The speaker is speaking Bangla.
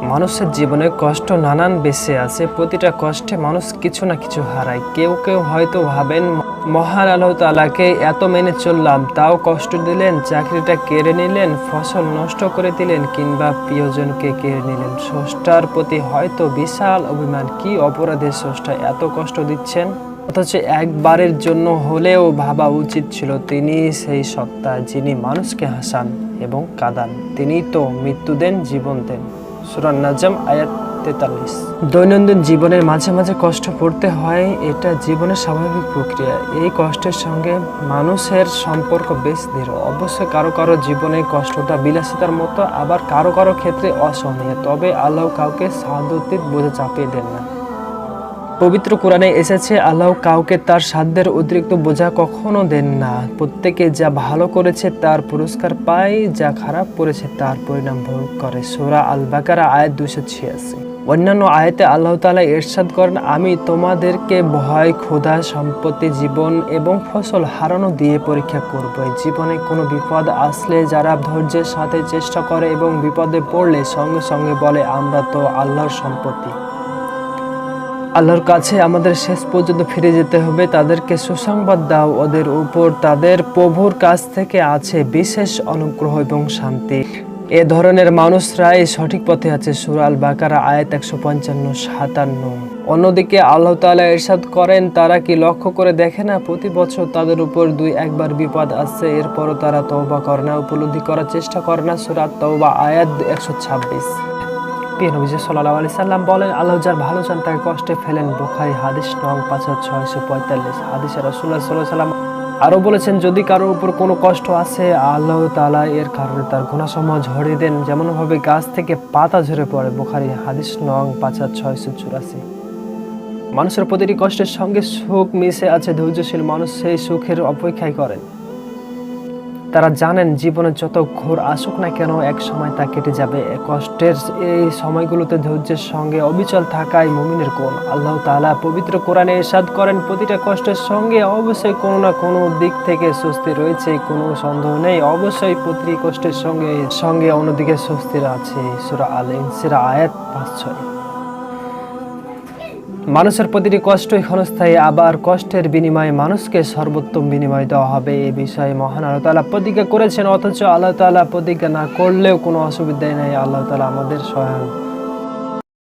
মানুষের জীবনে কষ্ট নানান বেঁচে আছে। প্রতিটা কষ্টে মানুষ কিছু না কিছু হারায়। কেউ কেউ হয়তো ভাবেন, মহান আল্লাহ তাআলাকে এত মেনে চললাম, তাও কষ্ট দিলেন, চাকরিটা কেড়ে নিলেন, ফসল নষ্ট করে দিলেন, কিংবা প্রিয়জনকে কেড়ে নিলেন। স্রষ্টার প্রতি হয়তো বিশাল অভিমান। কি অপরাধে স্রষ্টা এত কষ্ট দিচ্ছেন? অথচ একবারের জন্য হলেও ভাবা উচিত ছিল, তিনি সেই সত্তা যিনি মানুষকে হাসান এবং কাঁদান। তিনিই তো মৃত্যু দেন, জীবন দেন। সূরা নাজম আয়াত 43। দৈনন্দিন জীবনের মাঝে মাঝে কষ্ট পড়তে হয়, এটা জীবনের স্বাভাবিক প্রক্রিয়া। এই কষ্টের সঙ্গে মানুষের সম্পর্ক বেশ দৃঢ়। অবশ্যই কারো কারো জীবনে কষ্টটা বিলাসিতার মতো, আবার কারো কারো ক্ষেত্রে অসহনীয়। তবে আল্লাহ কাউকে সাধ্যতীত বোঝা চাপিয়ে দেন না। পবিত্র কোরআনে এসেছে, আল্লাহ কাউকে তার সাধ্যের অতিরিক্ত বোঝা কখনো দেন না। প্রত্যেকে যা ভালো করেছে তার পুরস্কার পায়, যা খারাপ করেছে তার পরিণাম ভোগ করে। সূরা আল বাকারা আয়াত 286। অন্যান্য আয়াতে আল্লাহ তাআলা ইরশাদ করেন, আমি তোমাদেরকে ভয়, ক্ষুধা, সম্পত্তি, জীবন এবং ফসল হারানো দিয়ে পরীক্ষা করব। জীবনে কোনো বিপদ আসলে যারা ধৈর্যের সাথে চেষ্টা করে এবং বিপদে পড়লে সঙ্গে সঙ্গে বলে, আমরা তো আল্লাহর সম্পত্তি, আল্লাহর কাছে আমাদের শেষ পর্যন্ত ফিরে যেতে হবে, তাদেরকে সুসংবাদ দাও, ওদের উপর তাদের প্রভুর কাছ থেকে আছে বিশেষ অনুগ্রহ এবং শান্তি। এ ধরনের মানুষরাই সঠিক পথে আছে। সূরা আল বাকারা আয়াত 155-57। অন্যদিকে আল্লাহ তাআলা ইরশাদ করেন, তারা কি লক্ষ্য করে দেখে না, প্রতি বছর তাদের উপর 2-1 বার বিপদ আসছে, এরপরও তারা তওবা করে না, উপলব্ধি করার চেষ্টা করে না। সূরা তাওবা আয়াত 126। নবী সাল্লাল্লাহু আলাইহি সাল্লাম বলেন, আল্লাহ যার ভালো চান তাকে কষ্টে ফেলেন। বুখারী হাদিস নং 5645। হাদিসে রাসূলুল্লাহ সাল্লাল্লাহু আলাইহি সাল্লাম আরো বলেছেন, যদি কারোর উপর কোনো কষ্ট আসে, আল্লাহ তাআলা এর কারণে তার গুনাহসমূহ ঝরিয়ে দেন, যেমন ভাবে গাছ থেকে পাতা ঝরে পড়ে। বুখারী হাদিস নং 5684। মানুষের প্রতিটি কষ্টের সঙ্গে সুখ মিশে আছে। ধৈর্যশীল মানুষ সেই সুখের অপেক্ষাই করেন। তারা জানেন, জীবনে যত ঘোর আসুক না কেন, এক সময় তা কেটে যাবে। কষ্টের এই সময়গুলোতে ধৈর্যের সঙ্গে অবিচল থাকাই মুমিনের গুণ। আল্লাহ তাআলা পবিত্র কোরআনে ইরশাদ করেন, প্রতিটা কষ্টের সঙ্গে অবশ্যই কোনো না কোনো দিক থেকে স্বস্তি রয়েছে, কোনো সন্দেহ নেই। অবশ্যই প্রতিটি কষ্টের সঙ্গে অন্যদিকে স্বস্তির আছে। সূরা আল ইনসিরা আয়াত 5-6। মানুষের প্রতিটি কষ্টই ক্ষণস্থায়ী, আবার কষ্টের বিনিময়ে মানুষকে সর্বোত্তম বিনিময় দেওয়া হবে, এ বিষয়ে মহান আল্লাহ তাআলা প্রতিজ্ঞা করেছেন। অথচ আল্লাহ তাআলা প্রতিজ্ঞা না করলেও কোনো অসুবিধাই নেই। আল্লাহ তাআলা আমাদের সহায়।